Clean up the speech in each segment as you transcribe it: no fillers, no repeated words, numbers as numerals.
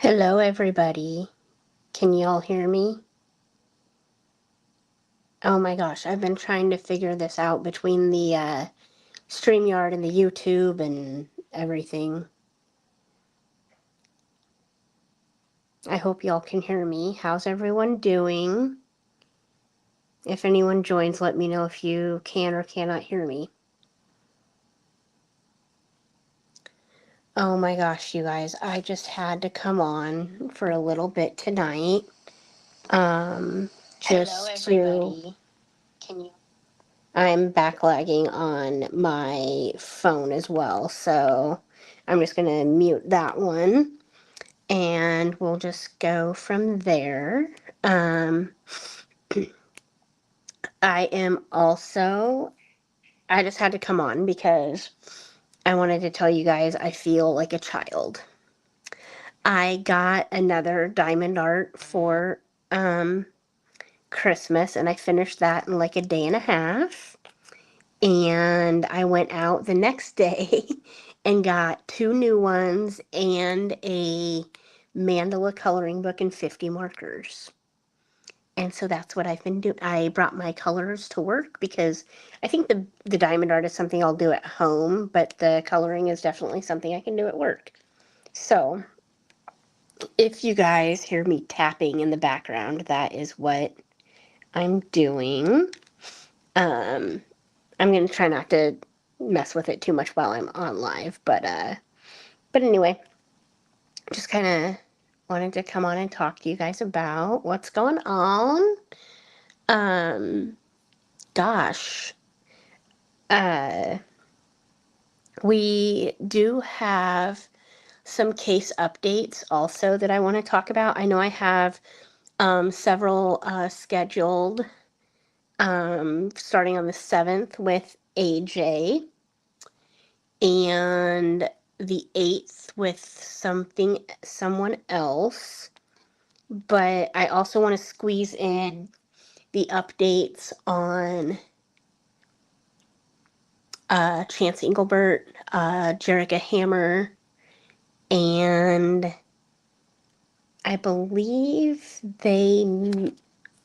Hello, everybody. Can you all hear me? Oh my gosh, I've been trying to figure this out between the StreamYard and the YouTube and everything. I hope y'all can hear me. How's everyone doing? If anyone joins, let me know if you can or cannot hear me. Oh my gosh, you guys, I just had to come on for a little bit tonight. Just Hello, to everybody. Can you? I'm backlagging on my phone as well, so I'm just going to mute that one and we'll just go from there. Um, I am also, I just had to come on because I wanted to tell you guys I feel like a child. I got another diamond art for um, Christmas and I finished that in like a day and a half. And I went out the next day and got two new ones and a mandala coloring book and 50 markers. And so that's what I've been doing. I brought my colors to work because I think the diamond art is something I'll do at home, but the coloring is definitely something I can do at work. So if you guys hear me tapping in the background, that is what I'm doing. Um, I'm gonna try not to mess with it too much while I'm on live, but anyway, just kind of wanted to come on and talk to you guys about what's going on. Um, gosh, uh, we do have some case updates also that I want to talk about. I know I have several scheduled starting on the 7th with AJ and the 8th with someone else. But I also want to squeeze in the updates on Chance Engelbert, Jerrica Hammer, and I believe they.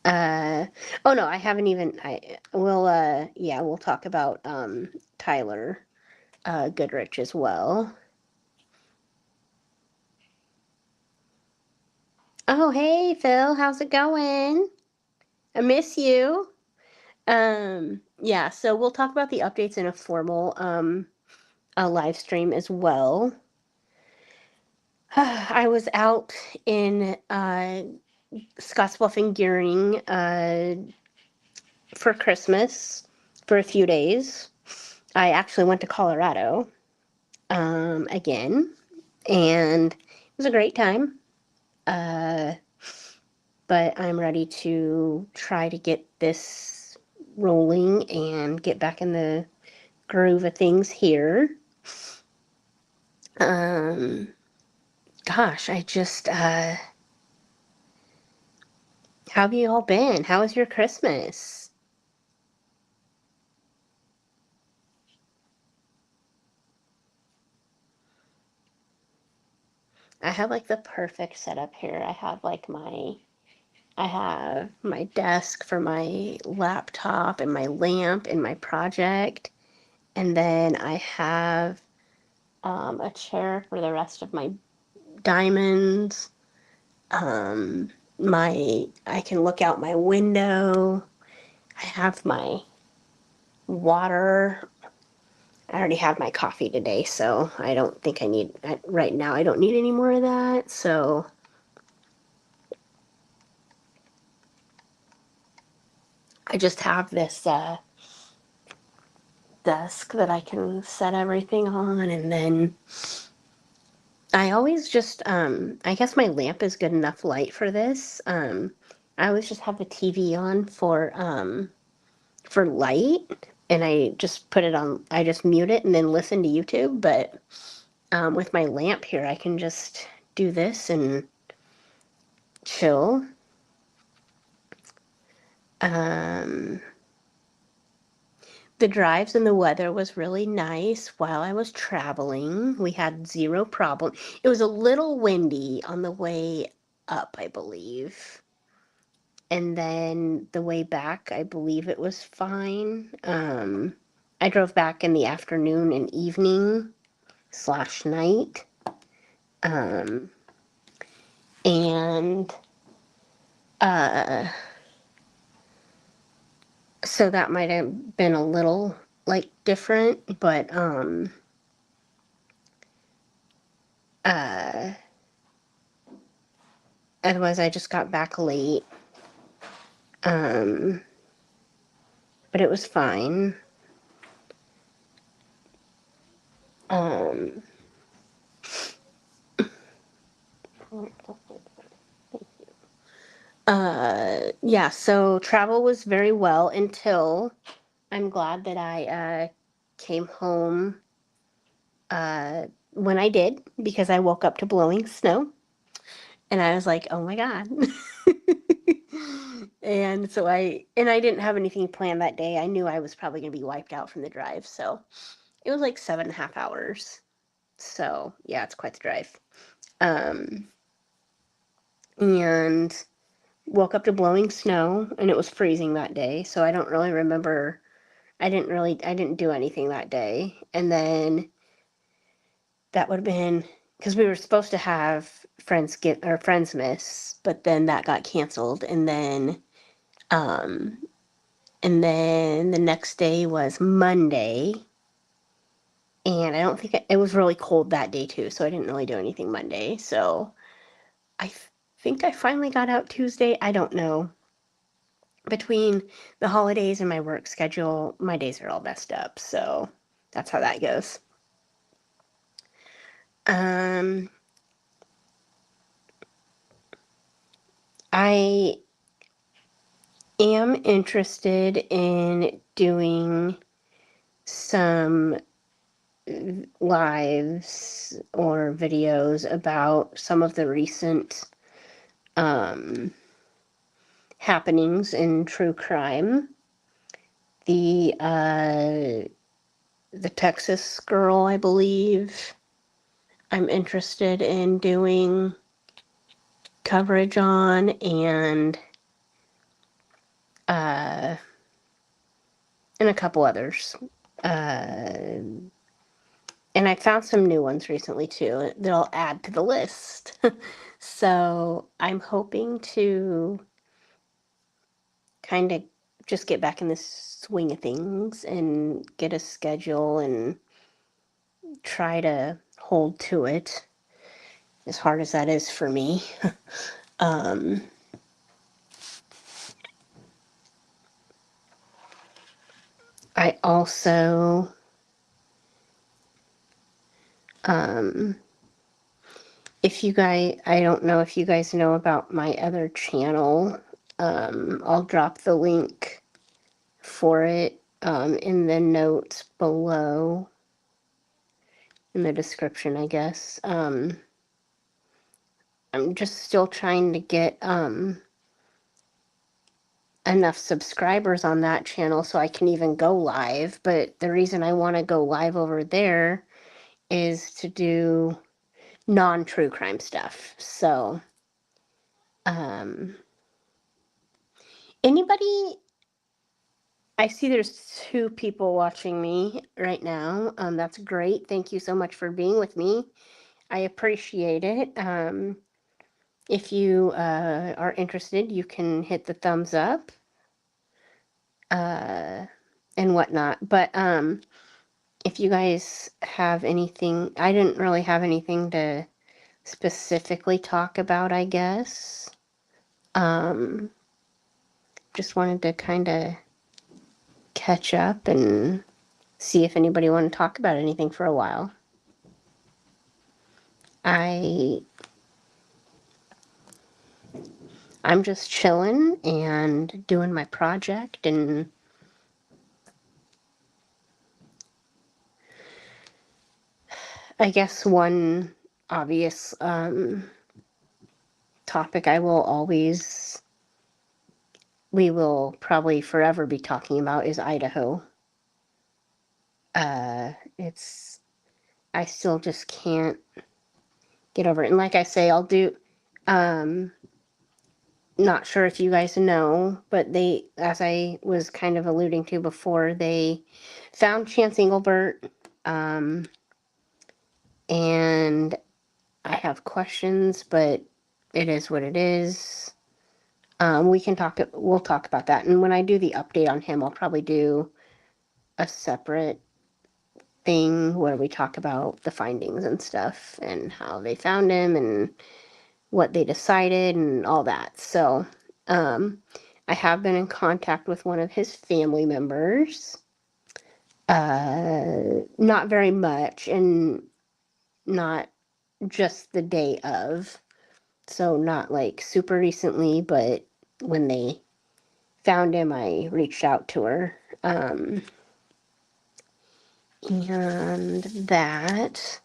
Oh no, I haven't even. I will. Yeah, we'll talk about Tyler Goodrich as well. Oh hey Phil, how's it going? I miss you. Yeah, so we'll talk about the updates in a formal a live stream as well. I was out in Scottsbluff and Gearing for Christmas for a few days. I actually went to Colorado again, and it was a great time. Uh, but I'm ready to try to get this rolling and get back in the groove of things here. Um, gosh, I just, how have you all been? How was your Christmas? I have like the perfect setup here. I have my desk for my laptop and my lamp and my project. And then I have a chair for the rest of my diamonds. I can look out my window. I have my water. I already have my coffee today, so I don't think I need, right now, I don't need any more of that. So I just have this desk that I can set everything on, and then I always just, I guess my lamp is good enough light for this. I always just have the TV on for light, and I just put it on, I just mute it and then listen to YouTube. But with my lamp here, I can just do this and chill. Um, The drives and the weather was really nice while I was traveling. We had zero problem. It was a little windy on the way up, I believe. And then the way back, I believe it was fine. I drove back in the afternoon and evening slash night. Um, and uh, so that might have been a little like different, but uh, otherwise I just got back late. Um, but it was fine. Um, yeah, so travel was very well until I'm glad that I came home when I did because I woke up to blowing snow and I was like, oh my God. And so I didn't have anything planned that day. I knew I was probably going to be wiped out from the drive. So it was like 7.5 hours. So yeah, it's quite the drive. Um, and woke up to blowing snow and it was freezing that day. So I don't really remember. I didn't do anything that day. And then that would have been because we were supposed to have Friendsmas, but then that got canceled. Um, and then the next day was Monday. And I don't think it was really cold that day too, so I didn't really do anything Monday. So I think I finally got out Tuesday. I don't know. Between the holidays and my work schedule, my days are all messed up. So that's how that goes. Um, I am interested in doing some lives or videos about some of the recent um, happenings in true crime. The Texas girl, I believe, I'm interested in doing coverage on, uh, and a couple others. Uh, and I found some new ones recently too that I'll add to the list. So I'm hoping to kind of just get back in the swing of things and get a schedule and try to hold to it, as hard as that is for me. um, I also um, if you guys, I don't know if you guys know about my other channel. I'll drop the link for it in the notes below, in the description, I guess. I'm just still trying to get enough subscribers on that channel so I can even go live. But the reason I want to go live over there is to do non-true crime stuff. So, um, anybody, I see there's 2 people watching me right now. That's great. Thank you so much for being with me. I appreciate it. If you are interested, you can hit the thumbs up and whatnot. But if you guys have anything, I didn't really have anything to specifically talk about, I guess. Um, just wanted to kind of catch up and see if anybody wanted to talk about anything for a while. I I'm just chilling and doing my project, and I guess one obvious topic we will probably forever be talking about is Idaho. It's, I still just can't get over it. And like I say, I'll do, um, not sure if you guys know, but they, as I was kind of alluding to before, they found Chance Engelbert, um, and I have questions, but it is what it is. We'll talk about that. And when I do the update on him, I'll probably do a separate thing where we talk about the findings and stuff and how they found him and what they decided and all that. So, um, I have been in contact with one of his family members. Not very much and not just the day of. So, not like super recently, but when they found him, I reached out to her. And that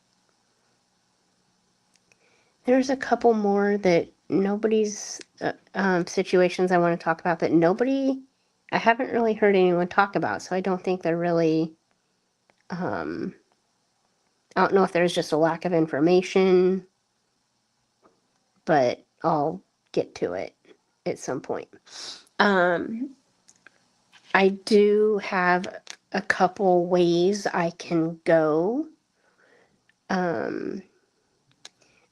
there's a couple more that nobody's situations I want to talk about that I haven't really heard anyone talk about. So I don't think they're really, I don't know if there's just a lack of information, but I'll get to it at some point. I do have a couple ways I can go. I'm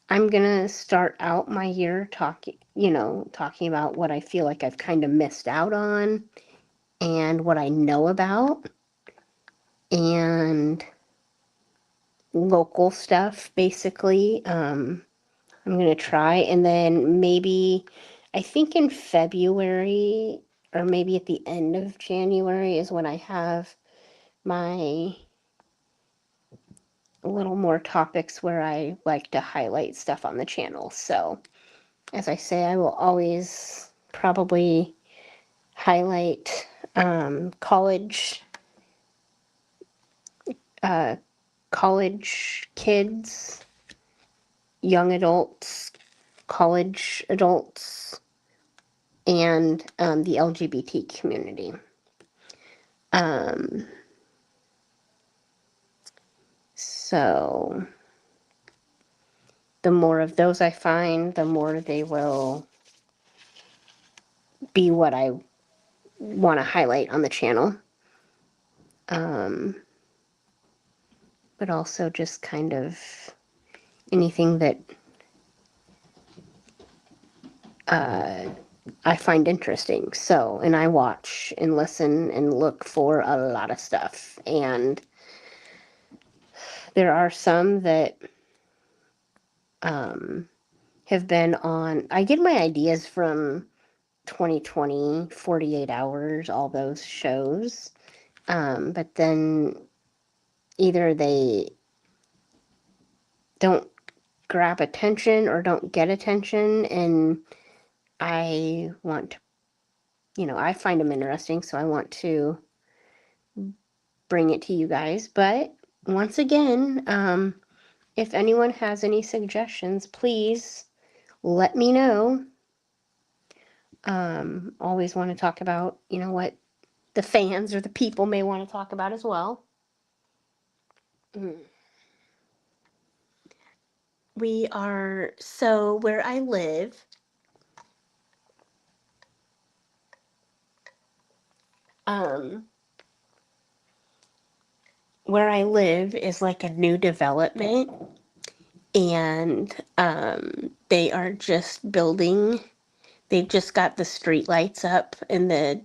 gonna start out my year talking about what I feel like I've kind of missed out on and what I know about and local stuff, basically. I'm gonna try, and then maybe, I think in February or maybe at the end of January is when I have my little more topics where I like to highlight stuff on the channel. So, as I say, I will always probably highlight college college kids, young adults, college adults, and the LGBT community. So the more of those I find, the more they will be what I want to highlight on the channel. But also just kind of anything that I find interesting. So, and I watch and listen and look for a lot of stuff. And there are some that have been on, I get my ideas from 2020, 48 Hours, all those shows. But then either they don't grab attention or don't get attention. And I want to, I find them interesting. So I want to bring it to you guys. But once again, if anyone has any suggestions, please let me know. Always want to talk about, what the fans or the people may want to talk about as well. We are, so where I live, um, where I live is like a new development, and they are just building. They've just got the street lights up in the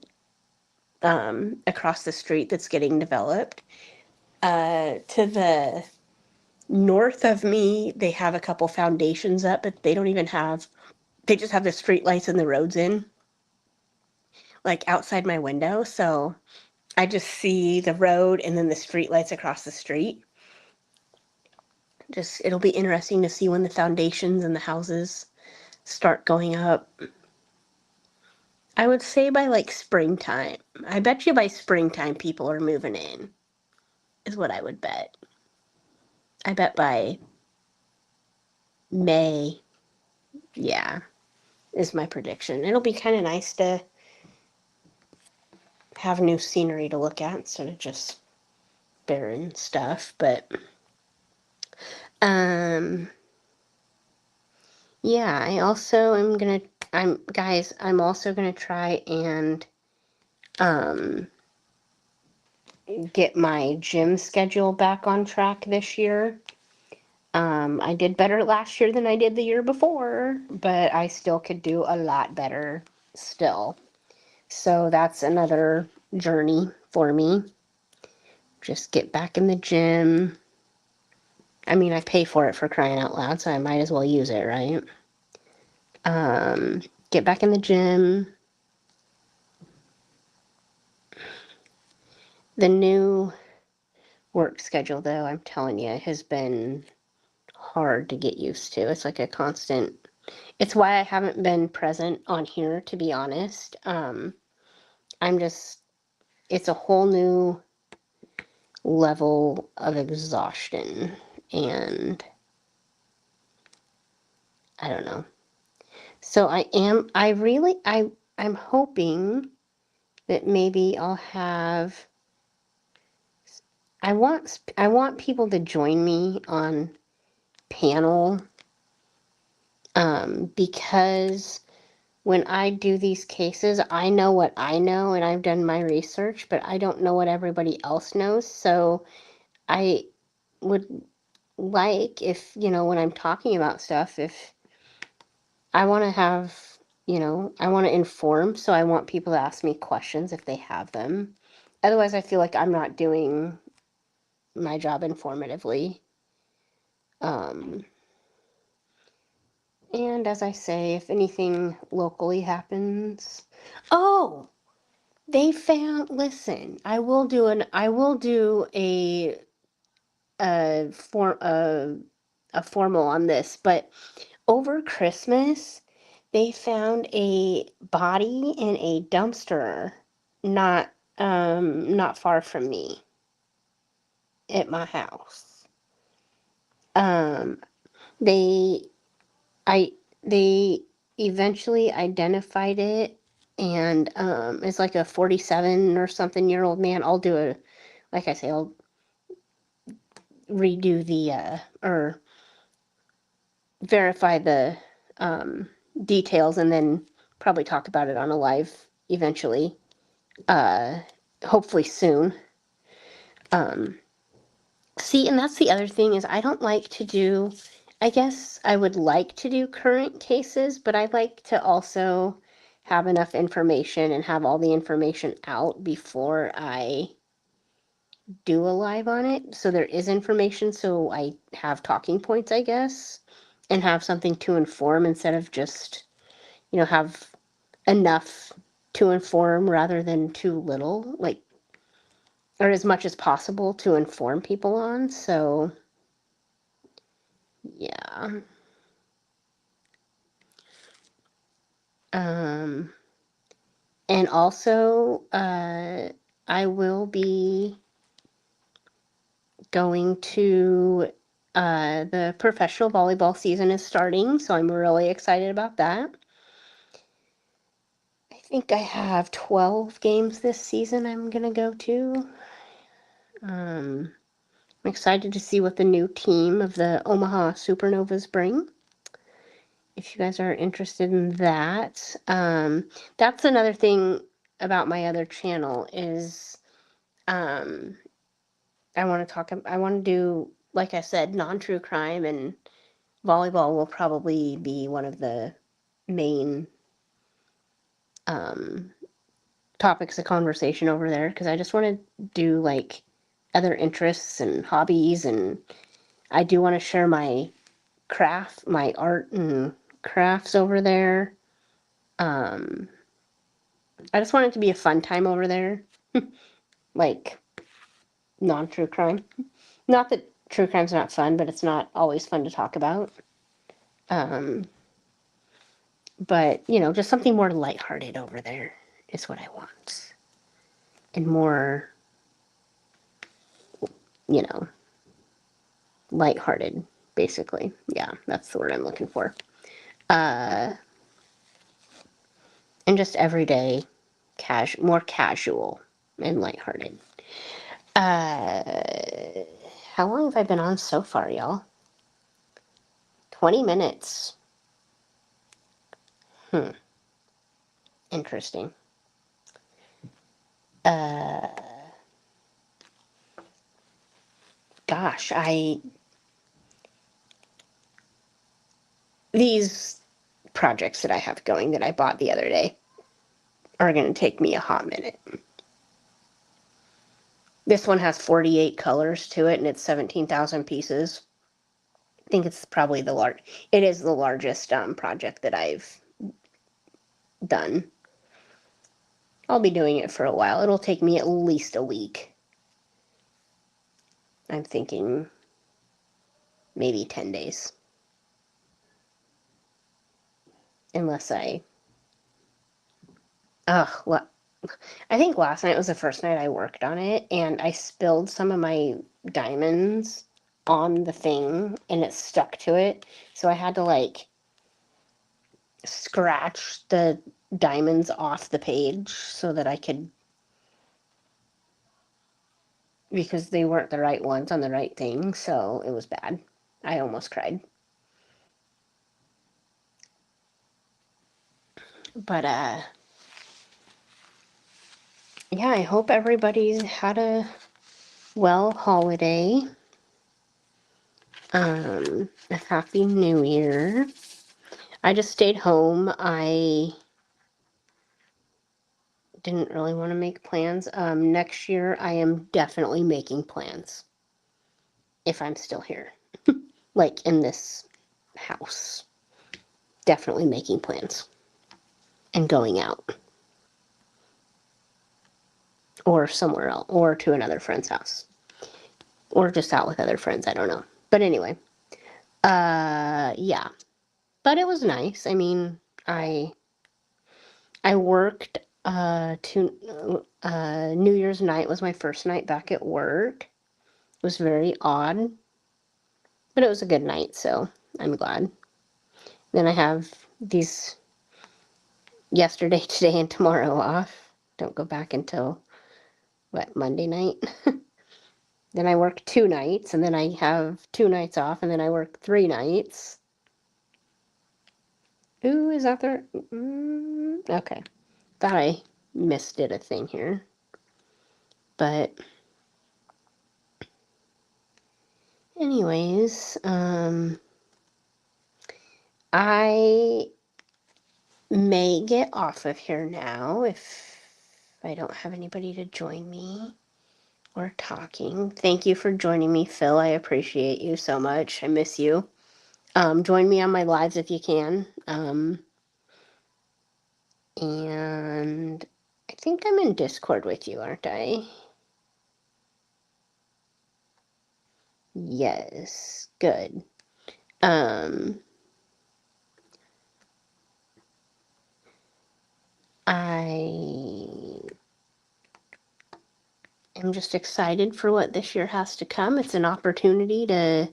across the street that's getting developed. To the north of me, they have a couple foundations up, but they don't even have. They just have the street lights and the roads in, like outside my window. So I just see the road and then the street lights across the street. Just it'll be interesting to see when the foundations and the houses start going up. I would say by like springtime. I bet you by springtime people are moving in, is what I would bet. I bet by May, yeah, is my prediction. It'll be kind of nice to have new scenery to look at instead of just barren stuff, but um yeah, I'm also gonna try and um get my gym schedule back on track this year. I did better last year than I did the year before, but I still could do a lot better still. So that's another journey for me. Just get back in the gym. I mean, I pay for it, for crying out loud, so I might as well use it, right? Get back in the gym. The new work schedule, though, I'm telling you, has been hard to get used to. It's like a constant. It's why I haven't been present on here, to be honest. I'm just, it's a whole new level of exhaustion, and I don't know. So I'm hoping that maybe I want people to join me on panel, because when I do these cases, I know what I know and I've done my research, but I don't know what everybody else knows. So I would like, if, when I'm talking about stuff, if I want to have, I want to inform, so I want people to ask me questions if they have them. Otherwise, I feel like I'm not doing my job informatively. And as I say, if anything locally happens, oh, listen, I will do a form a formal on this, but over Christmas they found a body in a dumpster not not far from me at my house. Um they I they eventually identified it, and it's like a 47 or something year old man. I'll do a like I say, I'll redo the or verify the um, details, and then probably talk about it on a live eventually, uh, hopefully soon. Um, See, and that's the other thing, is I don't like to do, I guess I would like to do current cases, but I like to also have enough information and have all the information out before I do a live on it. So there is information, so I have talking points, I guess, and have something to inform instead of just, have enough to inform rather than too little, like, or as much as possible to inform people on. So, yeah. Um, and also, I will be going to, the professional volleyball season is starting, so I'm really excited about that. I think I have 12 games this season I'm gonna go to. I'm excited to see what the new team of the Omaha Supernovas bring. If you guys are interested in that, that's another thing about my other channel is, um, I want to do, like I said, non-true crime, and volleyball will probably be one of the main um, topics of conversation over there, because I just want to do like other interests and hobbies, and I do want to share my art and crafts over there. Um, I just want it to be a fun time over there, like non-true crime. Not that true crime's not fun, but it's not always fun to talk about. Um, but just something more lighthearted over there is what I want, and more, you know, lighthearted, basically. Yeah, that's the word I'm looking for. Uh, and just everyday, more casual and lighthearted. How long have I been on so far, y'all? 20 minutes. Interesting. Uh, Gosh, these projects that I have going that I bought the other day are going to take me a hot minute. This one has 48 colors to it and it's 17,000 pieces. I think it's probably it is the largest project that I've done. I'll be doing it for a while. It'll take me at least a week. I'm thinking maybe 10 days. Unless what? I think last night was the first night I worked on it, and I spilled some of my diamonds on the thing, and it stuck to it. So I had to like scratch the diamonds off the page so that I could, because they weren't the right ones on the right thing. So it was bad. I almost cried. But yeah, I hope everybody's had a well holiday. A happy new year. I just stayed home. I didn't really want to make plans. Next year I am definitely making plans if I'm still here. Like in this house. Definitely making plans and going out or somewhere else or to another friend's house or just out with other friends. I don't know. But anyway, yeah. But it was nice. I mean, I worked to New Year's night was my first night back at work. It was very odd, but it was a good night, so I'm glad. Then I have these yesterday, today, and tomorrow off. Don't go back until what, Monday night. Then I work 2 nights, and then I have 2 nights off, and then I work 3 nights. Ooh, is that there? Okay. Thought I misdid a thing here. But anyways, I may get off of here now if I don't have anybody to join me or talking. Thank you for joining me, Phil. I appreciate you so much. I miss you. Join me on my lives if you can. And I think I'm in Discord with you, aren't I? Yes, good. I am just excited for what this year has to come. It's an opportunity to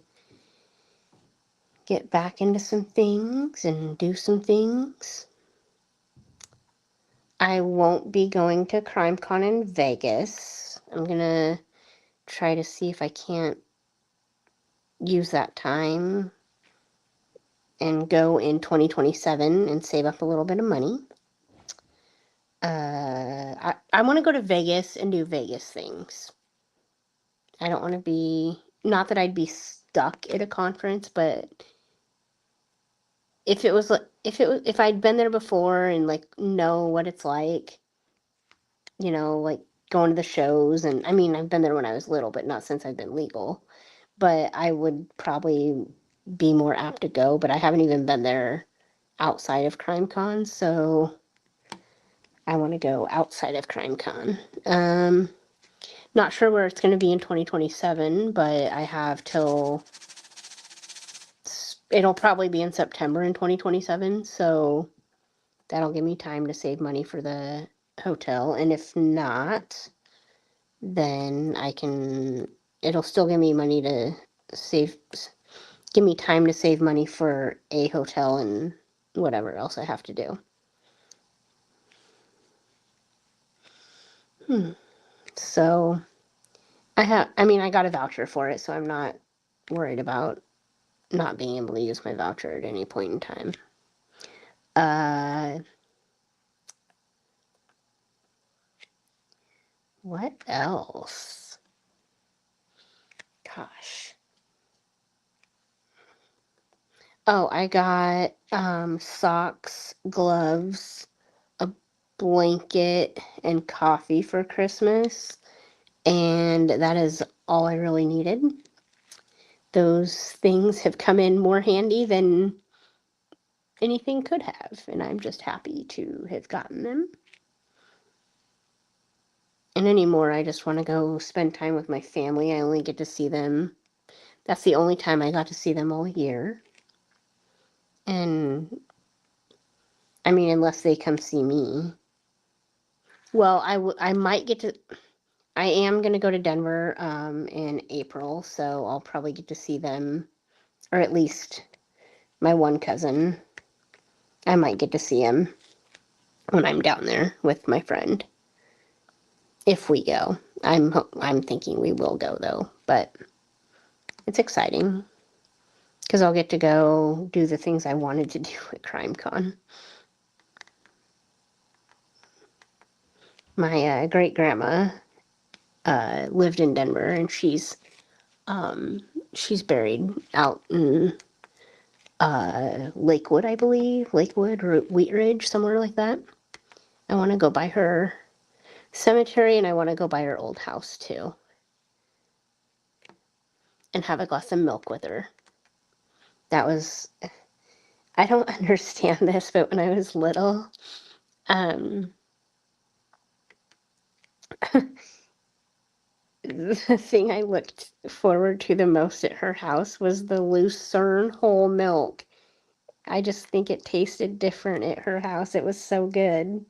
get back into some things and do some things. I won't be going to CrimeCon in Vegas. I'm gonna try to see if I can't use that time and go in 2027 and save up a little bit of money. I want to go to Vegas and do Vegas things. I don't want to be, not that I'd be stuck at a conference, but if I'd been there before and like know what it's like, like going to the shows, and I mean I've been there when I was little, but not since I've been legal. But I would probably be more apt to go, but I haven't even been there outside of CrimeCon, so I want to go outside of CrimeCon. Not sure where it's going to be in 2027, but I have till it'll probably be in September in 2027, so that'll give me time to save money for the hotel. And if not, then it'll still give me money to save, give me time to save money for a hotel and whatever else I have to do. So I got a voucher for it, so I'm not worried about not being able to use my voucher at any point in time. Uh, what else? Gosh. Oh, I got socks, gloves, a blanket, and coffee for Christmas, and that is all I really needed. Those things have come in more handy than anything could have, and I'm just happy to have gotten them. And anymore, I just want to go spend time with my family. I only get to see them. That's the only time I got to see them all year. And I mean, unless they come see me. Well, I might get to. I am going to go to Denver in April, so I'll probably get to see them, or at least my one cousin. I might get to see him when I'm down there with my friend. If we go. I'm thinking we will go though, but it's exciting because I'll get to go do the things I wanted to do at CrimeCon. My great grandma lived in Denver, and she's buried out in Lakewood, I believe, Lakewood or Wheat Ridge, somewhere like that. I want to go by her cemetery, and I want to go by her old house too, and have a glass of milk with her. That was, I don't understand this, but when I was little, um, the thing I looked forward to the most at her house was the Lucerne whole milk. I just think it tasted different at her house. It was so good.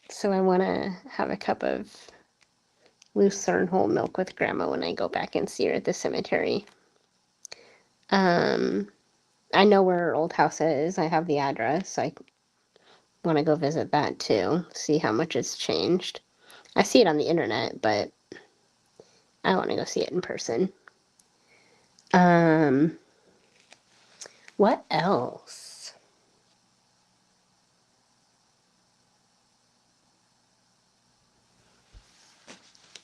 So I want to have a cup of Lucerne whole milk with Grandma when I go back and see her at the cemetery. Um, I know where her old house is. I have the address. I want to go visit that too, see how much it's changed. I see it on the internet, but I want to go see it in person. Um, what else?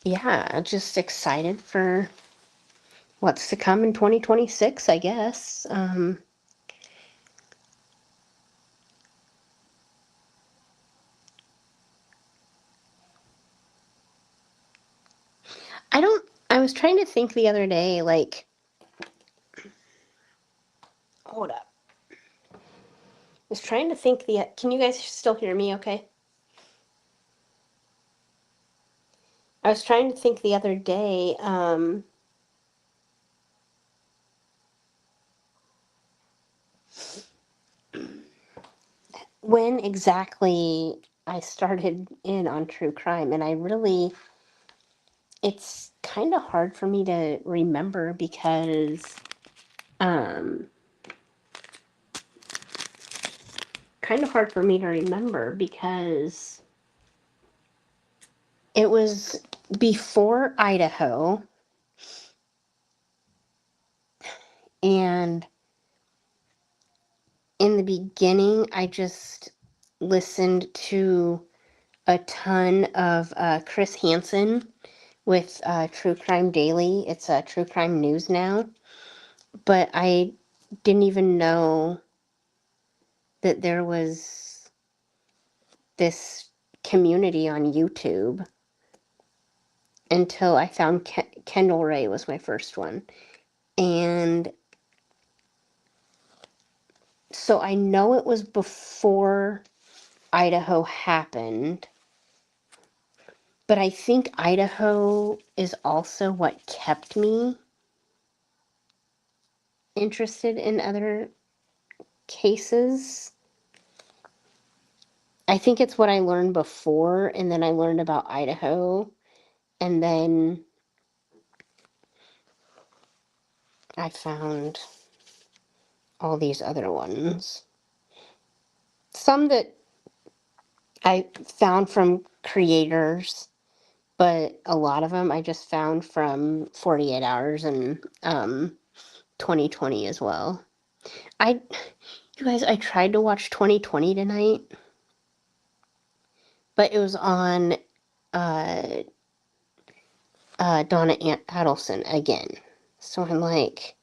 Yeah, just excited for what's to come in 2026, I guess. I don't, I was trying to think the other day, like, hold up. I was trying to think can you guys still hear me okay? I was trying to think the other day, when exactly I started in on true crime, and it's kind of hard for me to remember because, um, kind of hard for me to remember because it was before Idaho, and in the beginning, I just listened to a ton of Chris Hansen with True Crime Daily. It's True Crime News now, but I didn't even know that there was this community on YouTube until I found Kendall Ray was my first one. And so I know it was before Idaho happened, but I think Idaho is also what kept me interested in other cases. I think it's what I learned before, and then I learned about Idaho, and then I found all these other ones. Some that I found from creators but a lot of them I just found from 48 Hours and 2020 as well. I, you guys, I tried to watch 2020 tonight, but it was on uh, Donna Adelson again. So I'm like,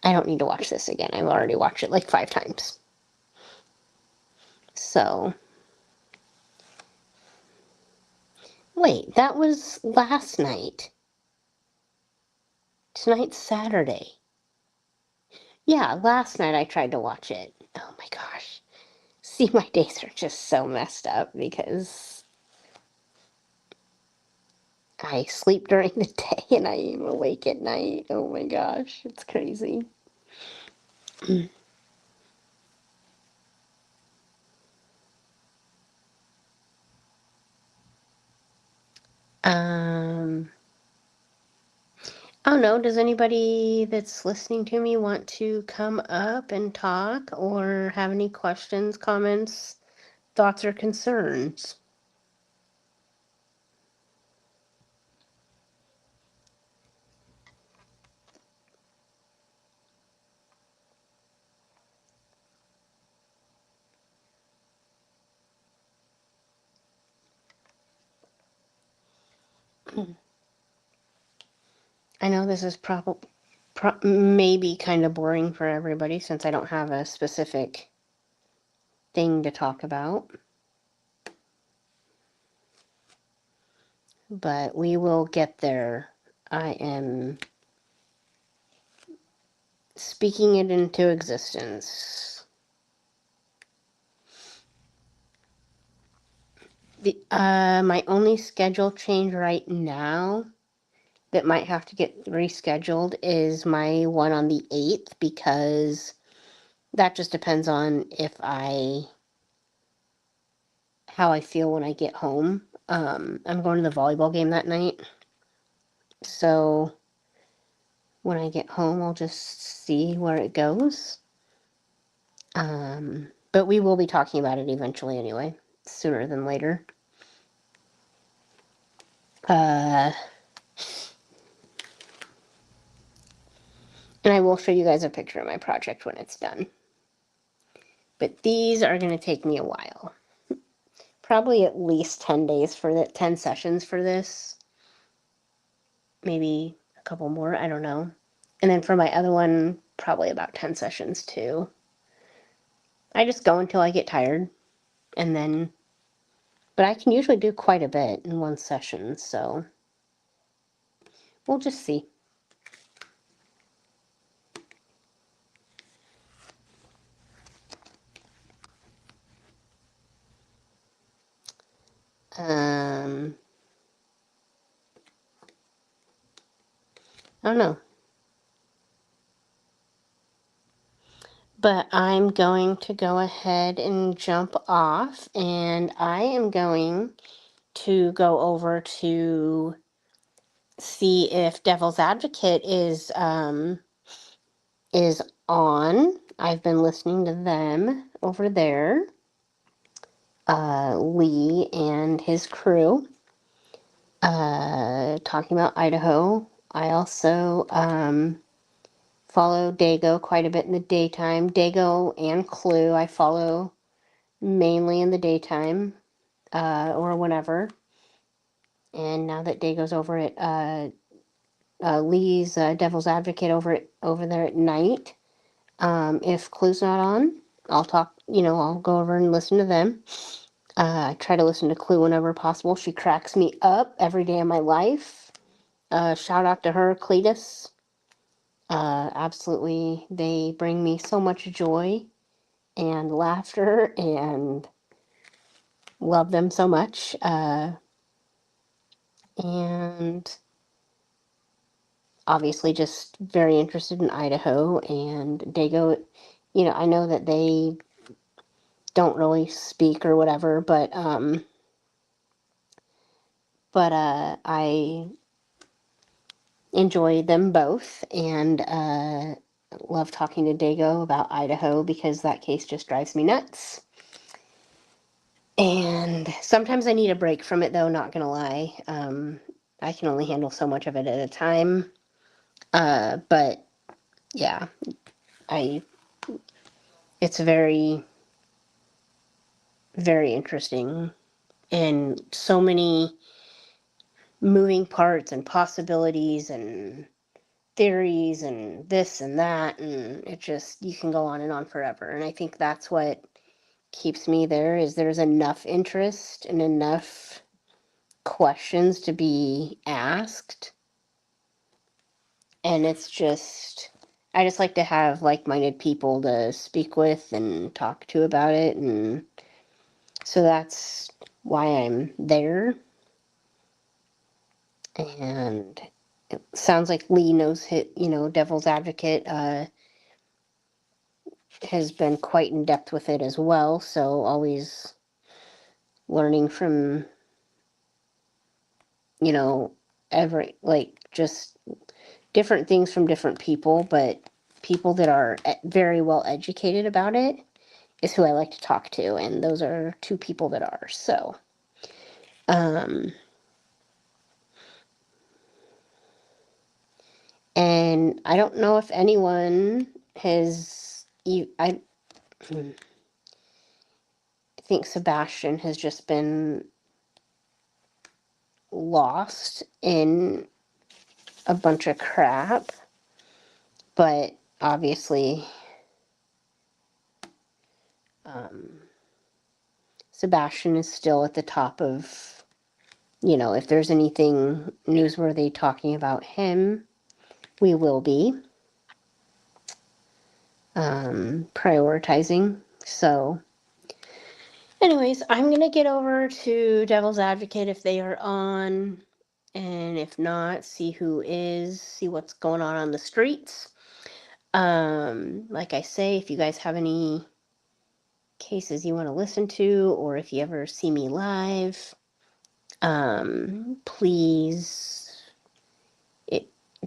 I don't need to watch this again. I've already watched it like 5 times. So, wait, that was last night. Tonight's Saturday. Yeah, last night I tried to watch it. Oh my gosh. See, my days are just so messed up because I sleep during the day and I am awake at night. Oh my gosh, it's crazy. Um, I don't know. Does anybody that's listening to me want to come up and talk or have any questions, comments, thoughts, or concerns? I know this is maybe kind of boring for everybody since I don't have a specific thing to talk about, but we will get there. I am speaking it into existence. My only schedule change right now that might have to get rescheduled is my one on the 8th because that just depends on how I feel when I get home. I'm going to the volleyball game that night. So when I get home, I'll just see where it goes. But we will be talking about it eventually anyway, sooner than later. And I will show you guys a picture of my project when it's done. But these are going to take me a while. Probably at least 10 days for 10 sessions for this. Maybe a couple more, I don't know. And then for my other one, probably about 10 sessions too. I just go until I get tired and then, but I can usually do quite a bit in one session, so we'll just see. I don't know. But I'm going to go ahead and jump off, and I am going to go over to see if Devil's Advocate is on. I've been listening to them over there. Lee and his crew talking about Idaho. I also follow Dago quite a bit in the daytime. Dago and Clue I follow mainly in the daytime or whenever. And now that Dago's over at Lee's Devil's Advocate over there at night, if Clue's not on, I'll talk. I'll go over and listen to them. I try to listen to Clue whenever possible. She cracks me up every day of my life. Shout out to her, Cletus. Absolutely, they bring me so much joy and laughter, and love them so much. And obviously, just very interested in Idaho and Dago. I know that they don't really speak or whatever, but I enjoy them both and love talking to Dago about Idaho because that case just drives me nuts. And sometimes I need a break from it, though, not gonna lie. I can only handle so much of it at a time. But yeah, I it's very, very interesting, and so many moving parts and possibilities and theories and this and that, and it just, you can go on and on forever. And I think that's what keeps me there, is there's enough interest and enough questions to be asked. And it's just, I just like to have like-minded people to speak with and talk to about it, and so that's why I'm there. And it sounds like Lee knows hit, Devil's Advocate has been quite in depth with it as well, so always learning from, you know, every, like, just different things from different people, but people that are very well educated about it is who I like to talk to, and those are two people that are. So, um, and I don't know if anyone has, I think Sebastian has just been lost in a bunch of crap, but obviously, um, Sebastian is still at the top of, if there's anything newsworthy talking about him, we will be prioritizing. So, anyways, I'm gonna get over to Devil's Advocate if they are on, and if not, see who is, see what's going on the streets. Like I say, if you guys have any cases you want to listen to, or if you ever see me live, please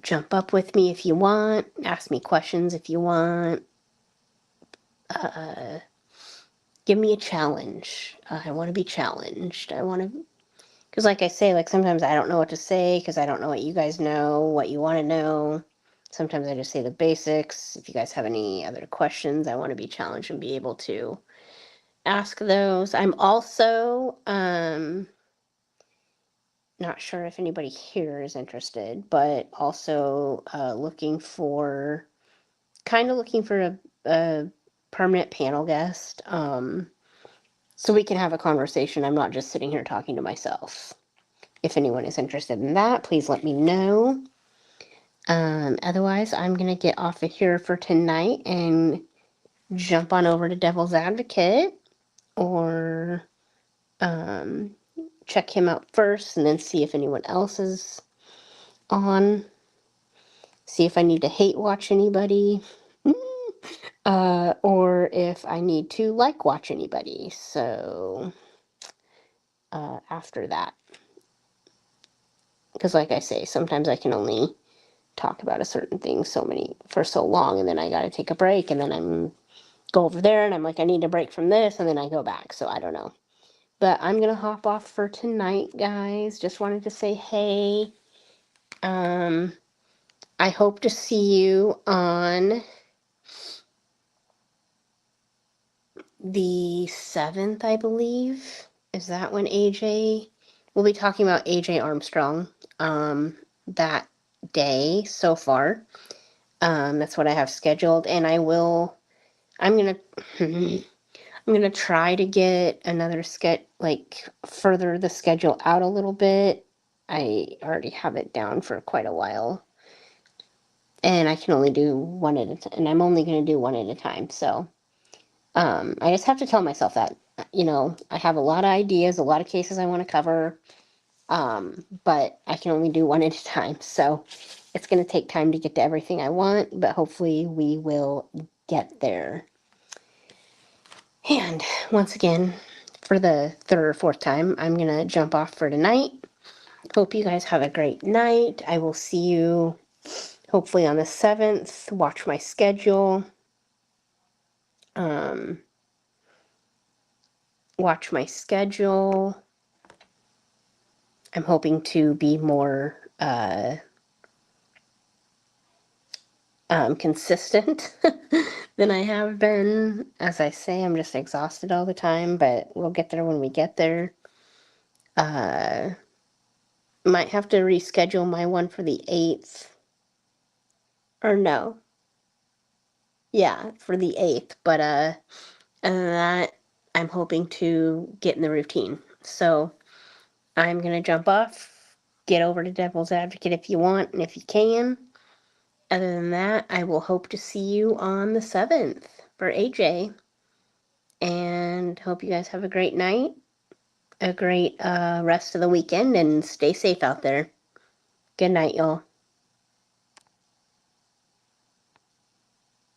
jump up with me if you want, ask me questions if you want, give me a challenge. I want to be challenged. I want to, because like I say, like sometimes I don't know what to say because I don't know what you guys know, what you want to know. Sometimes I just say the basics. If you guys have any other questions, I want to be challenged and be able to ask those. I'm also not sure if anybody here is interested, but also looking for a permanent panel guest, so we can have a conversation. I'm not just sitting here talking to myself. If anyone is interested in that, please let me know. Otherwise, I'm gonna get off of here for tonight and jump on over to Devil's Advocate, or check him out first and then see if anyone else is on. See if I need to hate watch anybody, or if I need to like watch anybody. So, after that, because like I say, sometimes I can only talk about a certain thing for so long, and then I gotta take a break, and then go over there, and I'm like, I need a break from this, and then I go back. So I don't know. But I'm gonna hop off for tonight, guys. Just wanted to say hey. I hope to see you on the 7th, I believe. Is that when AJ? We'll be talking about AJ Armstrong that day so far. That's what I have scheduled, and I'm gonna I'm gonna try to get another further the schedule out a little bit. I already have it down for quite a while, and I can only do one at a time, and I'm only gonna do one at a time. So, I just have to tell myself that, I have a lot of ideas, a lot of cases I want to cover, but I can only do one at a time. So it's going to take time to get to everything I want, but hopefully we will get there. And once again, for the third or fourth time, I'm going to jump off for tonight. Hope you guys have a great night. I will see you hopefully on the 7th. Watch my schedule. watch my schedule. I'm hoping to be more consistent than I have been. As I say, I'm just exhausted all the time, but we'll get there when we get there. Might have to reschedule my one for the 8th. Or no. Yeah, for the 8th. But other than that, I'm hoping to get in the routine. So I'm gonna jump off, get over to Devil's Advocate if you want and if you can. Other than that, I will hope to see you on the 7th for AJ. And hope you guys have a great night, a great rest of the weekend, and stay safe out there. Good night, y'all.